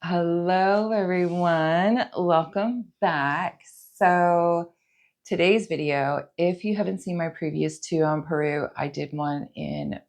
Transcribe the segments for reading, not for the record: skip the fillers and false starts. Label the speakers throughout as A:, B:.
A: Hello, everyone. Welcome back. So, today's video, if you haven't seen my previous two on Peru, I did one in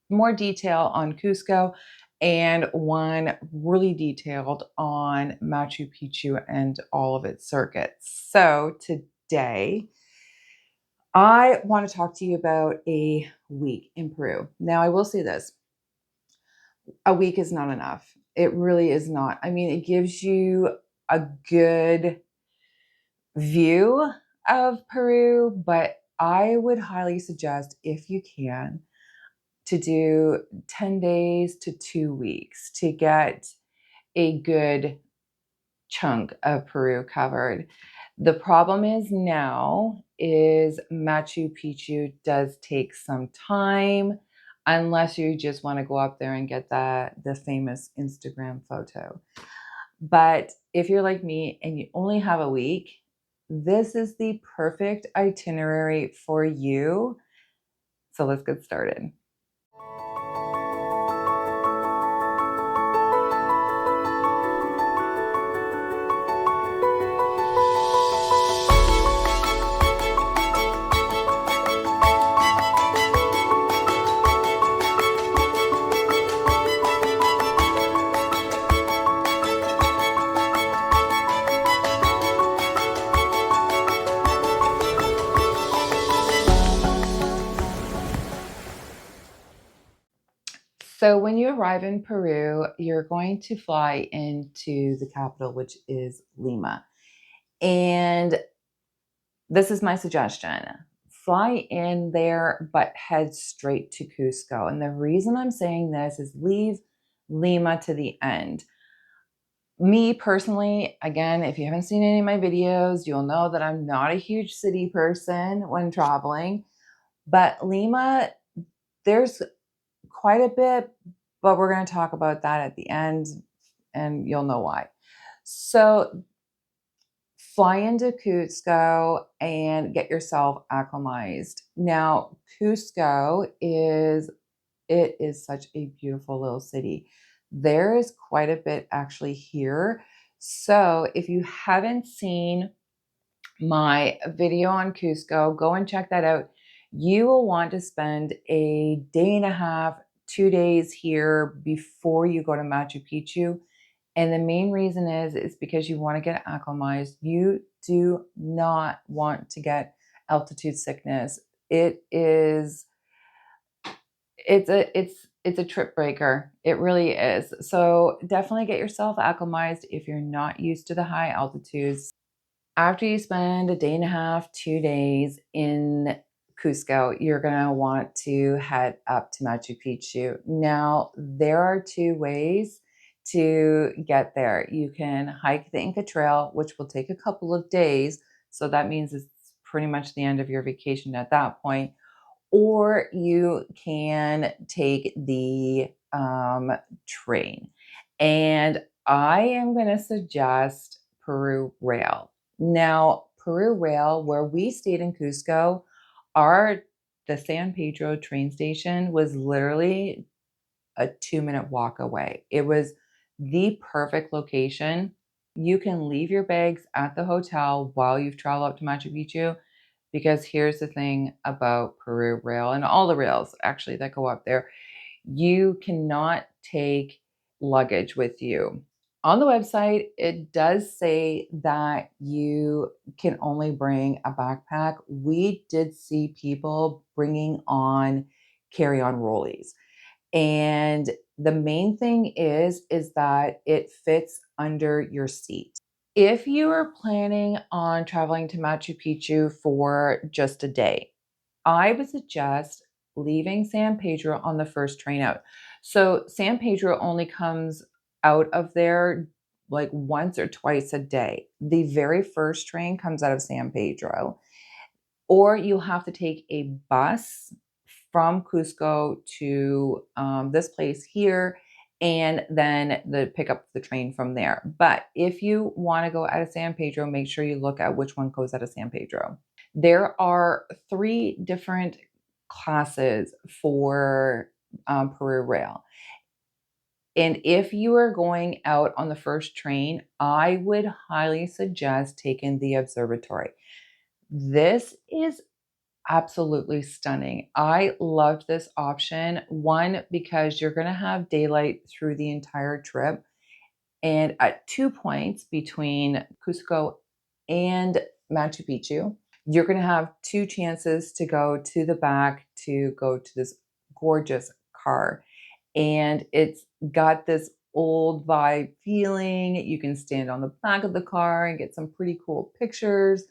A: more detail on Cusco and one really detailed on Machu Picchu and all of its circuits. So, today, I want to talk to you about a week in Peru. Now, I will say this. A week is not enough. It really is not. I mean, it gives you a good view of Peru, but I would highly suggest, if you can, to do 10 days to 2 weeks to get a good chunk of Peru covered. The problem is now is Machu Picchu does take some time unless you just want to go up there and get the famous Instagram photo. But if you're like me and you only have a week, this is the perfect itinerary for you. So let's get started. So when you arrive in Peru, you're going to fly into the capital, which is Lima. And this is my suggestion. Fly in there, but head straight to Cusco. And the reason I'm saying this is leave Lima to the end. Me personally, again, if you haven't seen any of my videos, you'll know that I'm not a huge city person when traveling. But Lima, there's quite a bit, but we're going to talk about that at the end and you'll know why. So fly into Cusco and get yourself acclimatized. Now, Cusco is such a beautiful little city. There is quite a bit actually here. So if you haven't seen my video on Cusco, go and check that out. You will want to spend a day and a half, 2 days here before you go to Machu Picchu. And the main reason is because you want to get acclimatized. You do not want to get altitude sickness. It's a trip breaker. It really is. So definitely get yourself acclimatized if you're not used to the high altitudes. After you spend a day and a half, 2 days in Cusco, you're going to want to head up to Machu Picchu. Now, there are two ways to get there. You can hike the Inca Trail, which will take a couple of days. So that means it's pretty much the end of your vacation at that point. Or you can take the train. And I am going to suggest Peru Rail. Now, Peru Rail, where we stayed in Cusco, the San Pedro train station was literally a 2-minute walk away. It was the perfect location. You can leave your bags at the hotel while you've traveled up to Machu Picchu, because here's the thing about Peru Rail and all the rails actually that go up there. You cannot take luggage with you. On the website, it does say that you can only bring a backpack. We did see people bringing on carry-on rollies. And the main thing is that it fits under your seat. If you are planning on traveling to Machu Picchu for just a day, I would suggest leaving San Pedro on the first train out. So San Pedro only comes out of there like once or twice a day. The very first train comes out of San Pedro, or you'll have to take a bus from Cusco to this place here, and then pick up the train from there. But if you want to go out of San Pedro, make sure you look at which one goes out of San Pedro. There are 3 different classes for Peru Rail. And if you are going out on the first train, I would highly suggest taking the observatory. This is absolutely stunning. I loved this option. One, because you're going to have daylight through the entire trip. And at 2 points between Cusco and Machu Picchu, you're going to have two chances to go to the back to go to this gorgeous car. And it's got this old vibe feeling. You can stand on the back of the car and get some pretty cool pictures.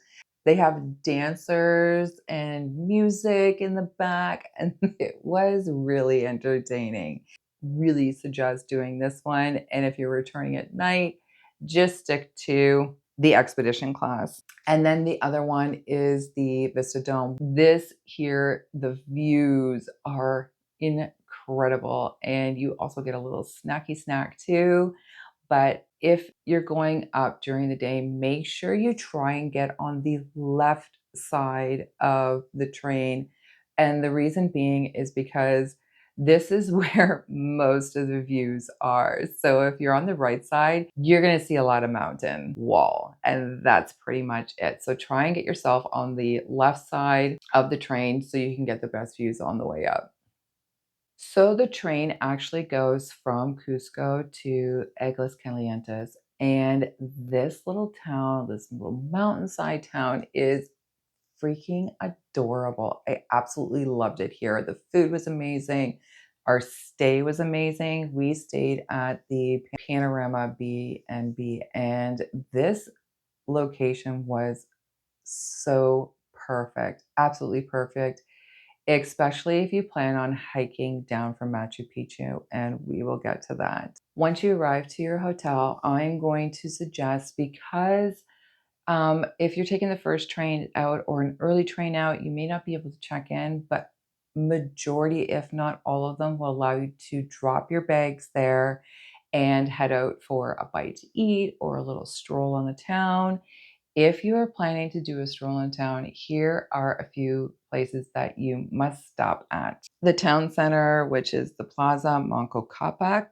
A: They have dancers and music in the back, and it was really entertaining. Really suggest doing this one. And if you're returning at night, just stick to the expedition class. And then the other one is the Vista Dome. This here, the views are incredible. And you also get a little snacky snack too. But if you're going up during the day, make sure you try and get on the left side of the train. And the reason being is because this is where most of the views are. So if you're on the right side, you're going to see a lot of mountain wall, and that's pretty much it. So try and get yourself on the left side of the train so you can get the best views on the way up. So the train actually goes from Cusco to Aguas Calientes. And this little town, this little mountainside town, is freaking adorable. I absolutely loved it here. The food was amazing. Our stay was amazing. We stayed at the Panorama B&B, and this location was so perfect, absolutely perfect, especially if you plan on hiking down from Machu Picchu, and we will get to that. Once you arrive to your hotel, I'm going to suggest, because if you're taking the first train out or an early train out, you may not be able to check in, but majority, if not all of them, will allow you to drop your bags there and head out for a bite to eat or a little stroll on the town. If you are planning to do a stroll in town, here are a few places that you must stop at. The town center, which is the Plaza Manco Capac.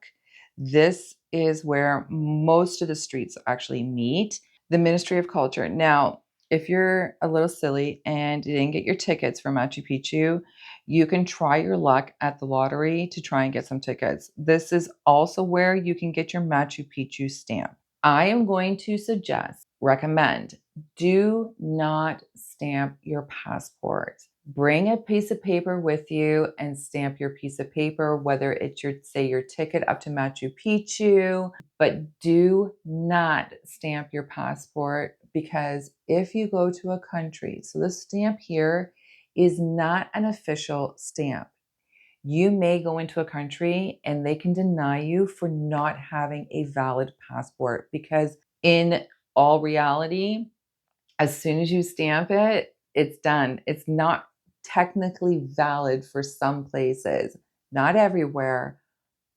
A: This is where most of the streets actually meet. The Ministry of Culture. Now, if you're a little silly and you didn't get your tickets for Machu Picchu, you can try your luck at the lottery to try and get some tickets. This is also where you can get your Machu Picchu stamp. I am going to recommend, do not stamp your passport. Bring a piece of paper with you and stamp your piece of paper, whether it's your ticket up to Machu Picchu, but do not stamp your passport, because if you go to a country, so the stamp here is not an official stamp. You may go into a country and they can deny you for not having a valid passport, because in all reality, as soon as you stamp it, it's done. It's not technically valid for some places, not everywhere,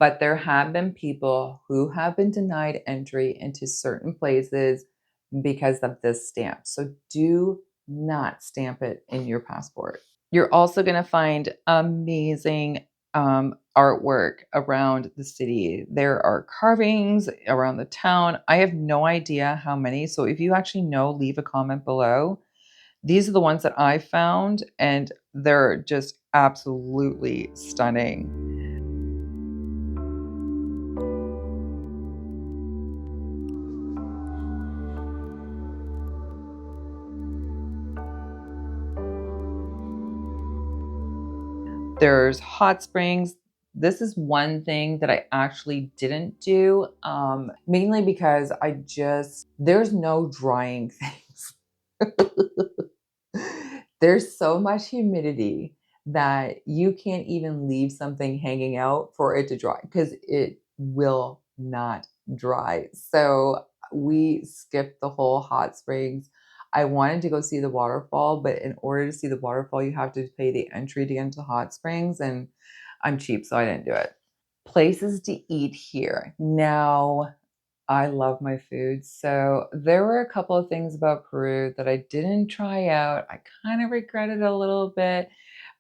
A: but there have been people who have been denied entry into certain places because of this stamp. So do not stamp it in your passport. You're also going to find amazing artwork around the city. There are carvings around the town. I have no idea how many. So if you actually know, leave a comment below. These are the ones that I found, and they're just absolutely stunning. There's hot springs. This is one thing that I actually didn't do, mainly because there's no drying things. There's so much humidity that you can't even leave something hanging out for it to dry, because it will not dry. So we skipped the whole hot springs. I wanted to go see the waterfall, but in order to see the waterfall, you have to pay the entry to get into hot springs, and I'm cheap, so I didn't do it. Places to eat here. Now, I love my food. So there were a couple of things about Peru that I didn't try out. I kind of regret it a little bit,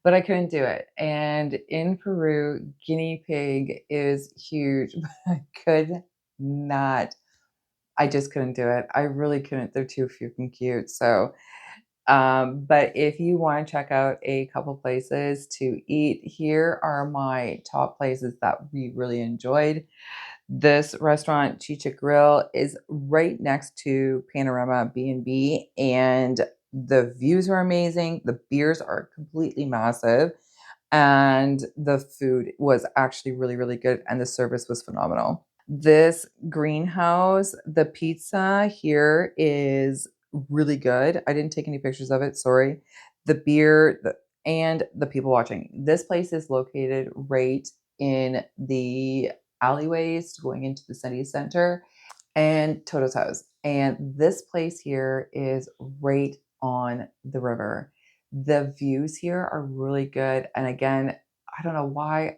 A: but I couldn't do it. And in Peru, guinea pig is huge, but I could not. I just couldn't do it. I really couldn't. They're too freaking cute. So, but if you want to check out a couple places to eat, here are my top places that we really enjoyed. This restaurant, Chicha Grill, is right next to Panorama B&B, and the views are amazing. The beers are completely massive, and the food was actually really, really good, and the service was phenomenal. This greenhouse, the pizza here is really good. I didn't take any pictures of it, sorry. The beer, and the people watching. This place is located right in the alleyways going into the city center and Toto's house. And this place here is right on the river. The views here are really good. And again, I don't know why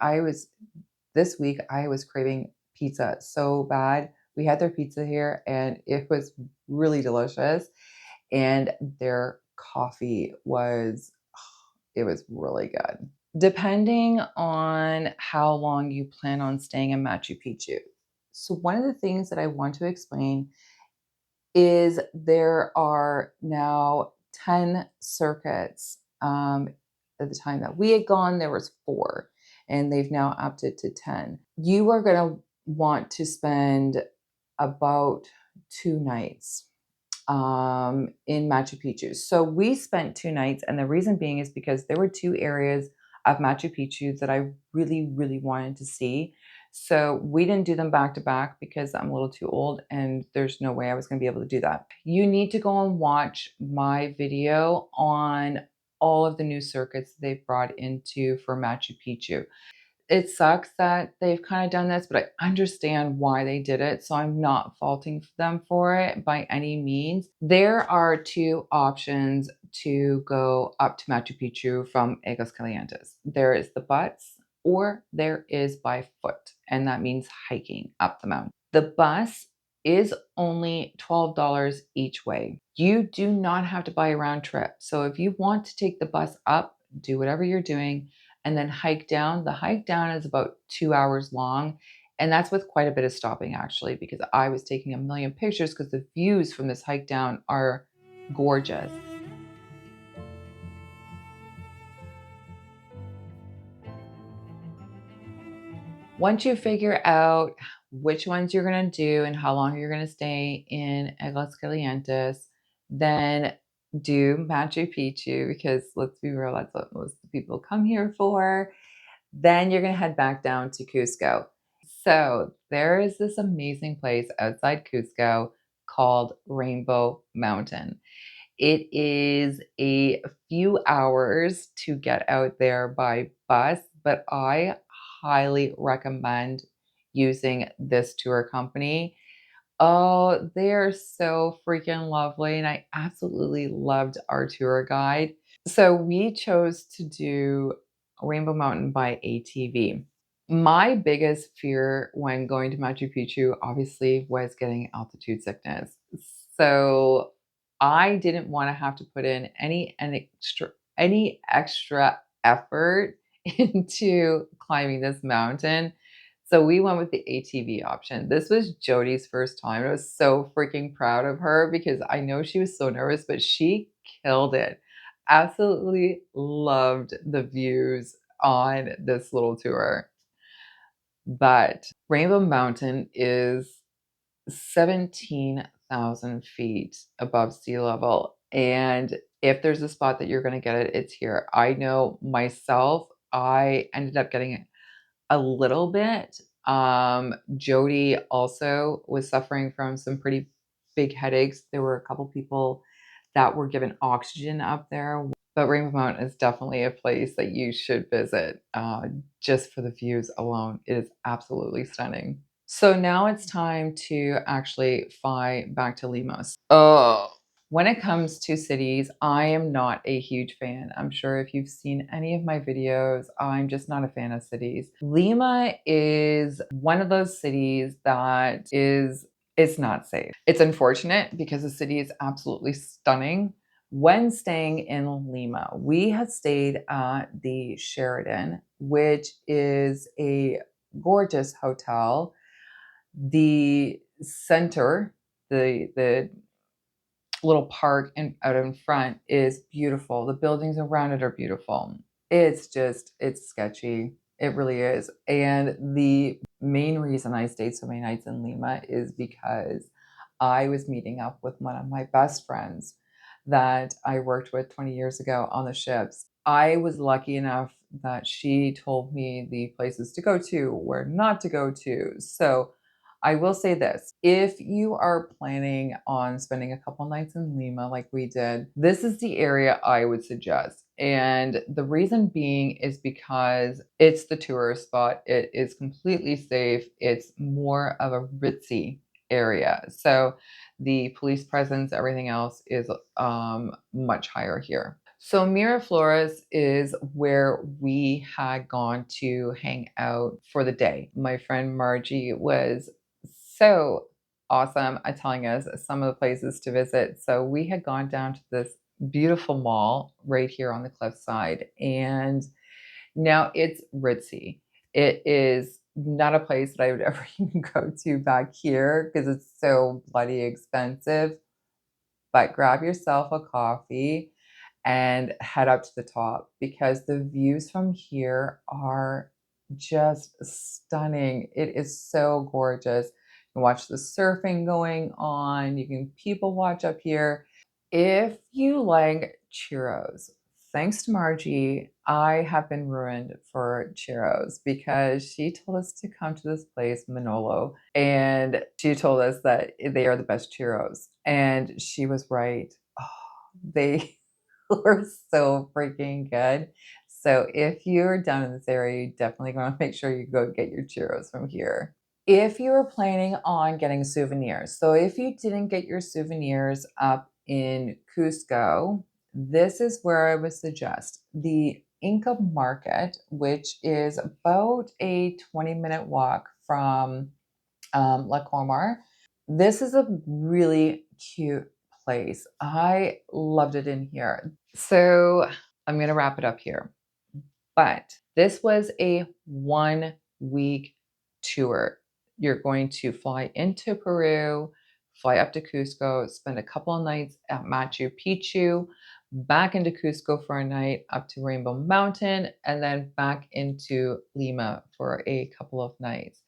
A: this week I was craving pizza so bad. We had their pizza here and it was really delicious. And their coffee was, it was really good. Depending on how long you plan on staying in Machu Picchu. So one of the things that I want to explain is there are now 10 circuits. At the time that we had gone, there was 4, and they've now upped it to 10. You are going to want to spend about 2 nights in Machu Picchu. So we spent 2 nights, and the reason being is because there were 2 areas of Machu Picchu that I really, really wanted to see. So we didn't do them back to back because I'm a little too old and there's no way I was going to be able to do that. You need to go and watch my video on all of the new circuits they've brought into for Machu Picchu. It sucks that they've kind of done this, but I understand why they did it. So I'm not faulting them for it by any means. There are 2 options to go up to Machu Picchu from Aguas Calientes. There is the bus or there is by foot, and that means hiking up the mountain. The bus is only $12 each way. You do not have to buy a round trip. So if you want to take the bus up, do whatever you're doing, and then hike down. The hike down is about 2 hours long. And that's with quite a bit of stopping, actually, because I was taking a million pictures because the views from this hike down are gorgeous. Once you figure out which ones you're going to do and how long you're going to stay in Aguas Calientes, then do Machu Picchu because let's be real, that's what most people come here for. Then you're going to head back down to Cusco. So there is this amazing place outside Cusco called Rainbow Mountain. It is a few hours to get out there by bus, but I highly recommend using this tour company. Oh, they are so freaking lovely. And I absolutely loved our tour guide. So we chose to do Rainbow Mountain by ATV. My biggest fear when going to Machu Picchu obviously was getting altitude sickness. So I didn't want to have to put in any extra effort into climbing this mountain. So we went with the ATV option. This was Jody's first time. I was so freaking proud of her because I know she was so nervous, but she killed it. Absolutely loved the views on this little tour. But Rainbow Mountain is 17,000 feet above sea level. And if there's a spot that you're going to get it, it's here. I know myself, I ended up getting a little bit. Jody also was suffering from some pretty big headaches. There were a couple people that were given oxygen up there. But Rainbow Mountain is definitely a place that you should visit just for the views alone. It is absolutely stunning. So now it's time to actually fly back to Lima. Oh, when it comes to cities, I am not a huge fan. I'm sure if you've seen any of my videos, I'm just not a fan of cities. Lima is one of those cities that it's not safe. It's unfortunate because the city is absolutely stunning, When staying in Lima, we had stayed at the Sheraton, which is a gorgeous hotel. The center, the little park out in front is beautiful. The buildings around it are beautiful. It's sketchy. It really is. And the main reason I stayed so many nights in Lima is because I was meeting up with one of my best friends that I worked with 20 years ago on the ships. I was lucky enough that she told me the places to go to, where not to go to. So I will say this, if you are planning on spending a couple nights in Lima like we did, this is the area I would suggest. And the reason being is because it's the tourist spot. It is completely safe. It's more of a ritzy area. So the police presence, everything else is much higher here. So Miraflores is where we had gone to hang out for the day. My friend Margie was so awesome at telling us some of the places to visit. So we had gone down to this beautiful mall right here on the cliffside, and now it's ritzy. It is not a place that I would ever even go to back here because it's so bloody expensive. But grab yourself a coffee and head up to the top because the views from here are just stunning. It is so gorgeous. You can watch the surfing going on. You can people watch up here. If you like churros, thanks to Margie, I have been ruined for churros because she told us to come to this place, Manolo, and she told us that they are the best churros. And she was right. Oh, they were so freaking good. So if you're down in this area, you definitely want to make sure you go get your churros from here. If you were planning on getting souvenirs, so if you didn't get your souvenirs up in Cusco, this is where I would suggest the Inca Market, which is about a 20-minute walk from La Comar. This is a really cute place. I loved it in here. So I'm going to wrap it up here. But this was a 1 week tour. You're going to fly into Peru, fly up to Cusco, spend a couple of nights at Machu Picchu, back into Cusco for a night, up to Rainbow Mountain, and then back into Lima for a couple of nights.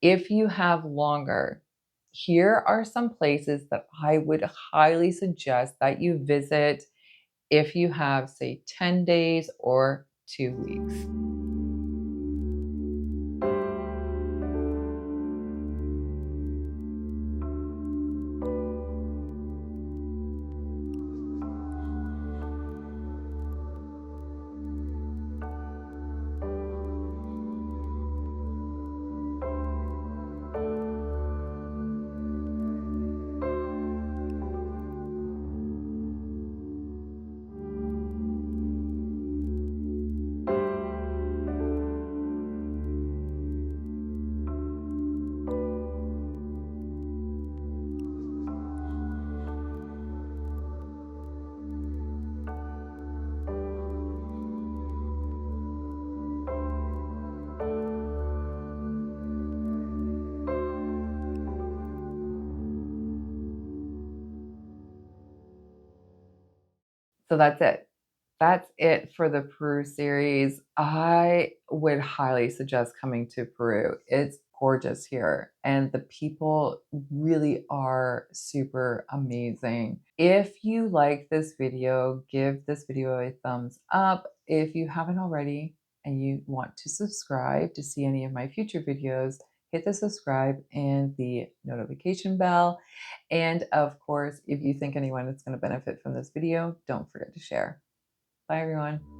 A: If you have longer, here are some places that I would highly suggest that you visit if you have, say, 10 days or 2 weeks. So that's it. That's it for the Peru series. I would highly suggest coming to Peru. It's gorgeous here, and the people really are super amazing. If you like this video, give this video a thumbs up. If you haven't already and you want to subscribe to see any of my future videos, hit the subscribe and the notification bell. And of course, if you think anyone is going to benefit from this video, don't forget to share. Bye, everyone.